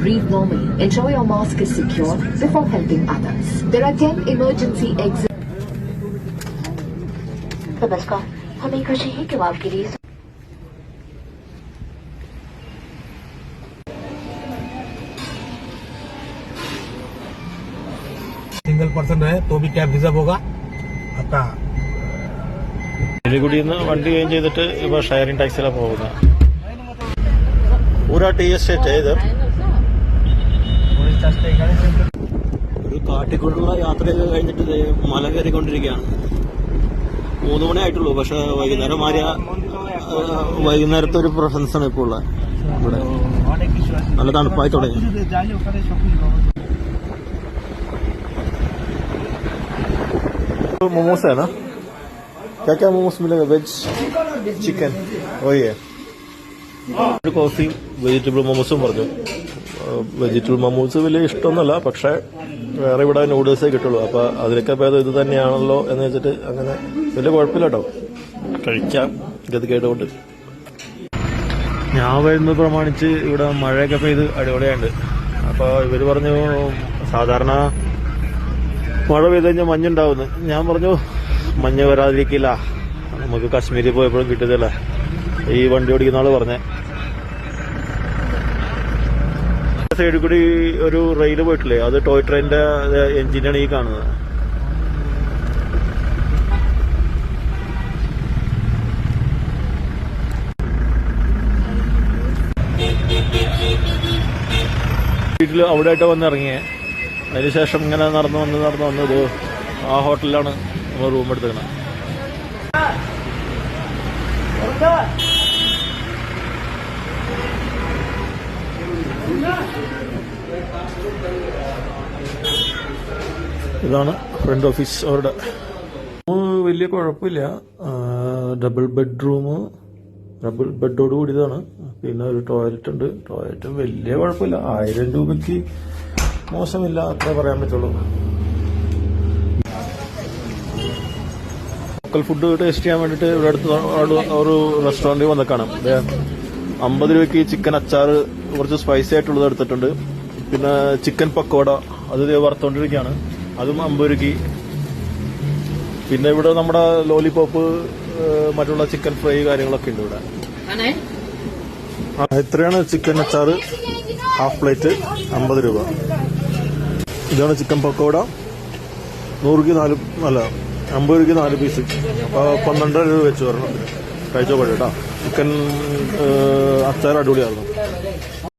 breathe normally. Ensure your mask is secure before helping others. There are 10 emergency exits. नमस्कार, हमें खुशी है कि आपके लिए सिंगल पर्सन है तो भी कैब रिजर्व होगा आपका. എലികുടിന്ന് വണ്ടി ക്ലീൻ ചെയ്തിട്ട് ഇപ്പൊ ഷെയറിംഗ് ടാക്സിയിലാണ് പോകുന്നത്. പൂരാ ടി എസ്റ്റേറ്റ് ഇത് ഒരു കാട്ടിക്കൊണ്ടുള്ള യാത്രയൊക്കെ കഴിഞ്ഞിട്ട് മല കയറിക്കൊണ്ടിരിക്കുകയാണ്. 3 മണി ആയിട്ടുള്ളൂ. പക്ഷെ വൈകുന്നേരം മാറിയ വൈകുന്നേരത്തെ ഒരു പ്രസൻസാണ് ഇപ്പോൾ ഉള്ളത് ഇവിടെ. നല്ല തണുപ്പായി തുടങ്ങി. मोमोस है ना? क्या क्या मोमोस मिलेगा? वेज चिकन वही है. കോഫിയും വെജിറ്റബിൾ മോമോസും പറഞ്ഞു. വെജിറ്റബിൾ മോമോസ് വലിയ ഇഷ്ടമൊന്നുമല്ല, പക്ഷെ വേറെ ഇവിടെ നൂഡിൽസേ കിട്ടുള്ളൂ. അപ്പൊ അതിലൊക്കെ ഭേദം ഇത് തന്നെയാണല്ലോ എന്ന് വെച്ചിട്ട് അങ്ങനെ വലിയ കുഴപ്പമില്ല കേട്ടോ, കഴിക്കാം ഗതികേടുകൊണ്ട്. ഞാൻ വരുന്നത് പ്രമാണിച്ച് ഇവിടെ മഴയൊക്കെ പെയ്ത് അടിപൊളിയുണ്ട്. അപ്പൊ ഇവര് പറഞ്ഞു സാധാരണ മഴ പെയ്ത് കഴിഞ്ഞാൽ മഞ്ഞുണ്ടാവുന്നു. ഞാൻ പറഞ്ഞു മഞ്ഞ് വരാതിരിക്കില്ല, നമുക്ക് കാശ്മീരിൽ പോയപ്പോഴും കിട്ടിയതല്ലേ ഈ വണ്ടി ഓടിക്കുന്ന ആള് പറഞ്ഞേ. സൈഡിൽ കൂടി ഒരു റെയിൽ പോയിട്ടില്ലേ, അത് ടോയ് ട്രെയിനിന്റെ എഞ്ചിനാണ് ഈ കാണുന്നത്. വീട്ടിൽ അവിടെ ആയിട്ട് വന്നിറങ്ങിയേ. അതിനുശേഷം ഇങ്ങനെ നടന്നു വന്നത് ആ ഹോട്ടലിലാണ് നമ്മൾ റൂം എടുത്തിരിക്കുന്നത്. ഇതാണ് ഫ്രണ്ട് ഓഫീസ്. അവരുടെ വലിയ കുഴപ്പമില്ല. ഡബിൾ ബെഡോട് കൂടിയതാണ്. പിന്നെ ഒരു ടോയ്ലറ്റ് ഉണ്ട്. ടോയ്ലറ്റ് വലിയ കുഴപ്പമില്ല. 1000 രൂപയ്ക്ക് മോശമില്ല, അത്രേ പറയാൻ പറ്റുള്ളൂ. ലോക്കൽ ഫുഡ് ടേസ്റ്റ് ചെയ്യാൻ വേണ്ടിയിട്ട് ഇവിടെ അടുത്ത് ഒരു റെസ്റ്റോറൻറ്റിൽ വന്ന് കാണാം. 50 രൂപയ്ക്ക് ചിക്കൻ അച്ചാറ് കുറച്ച് സ്പൈസി ആയിട്ടുള്ളത് എടുത്തിട്ടുണ്ട്. പിന്നെ ചിക്കൻ പക്കോട അത് വറുത്തോണ്ടിരിക്കുകയാണ്, അതും 50 രൂപയ്ക്ക്. പിന്നെ ഇവിടെ നമ്മുടെ ലോലിപോപ്പ്, മറ്റുള്ള ചിക്കൻ ഫ്രൈ കാര്യങ്ങളൊക്കെ ഉണ്ട് ഇവിടെ. ഇത്രയാണ് ചിക്കൻ അച്ചാറ്, ഹാഫ് പ്ലേറ്റ് 50 രൂപ. ഇതാണ് ചിക്കൻ പക്കോട, 100 രൂപയ്ക്ക് 4, അല്ല 50 രൂപയ്ക്ക് 4 പീസ്. അപ്പോൾ 12 രൂപ വെച്ച് വരണം. കഴിച്ചോട്ടെ കേട്ടോ. ചിക്കൻ അച്ചാർ അടിപൊളിയായിരുന്നു.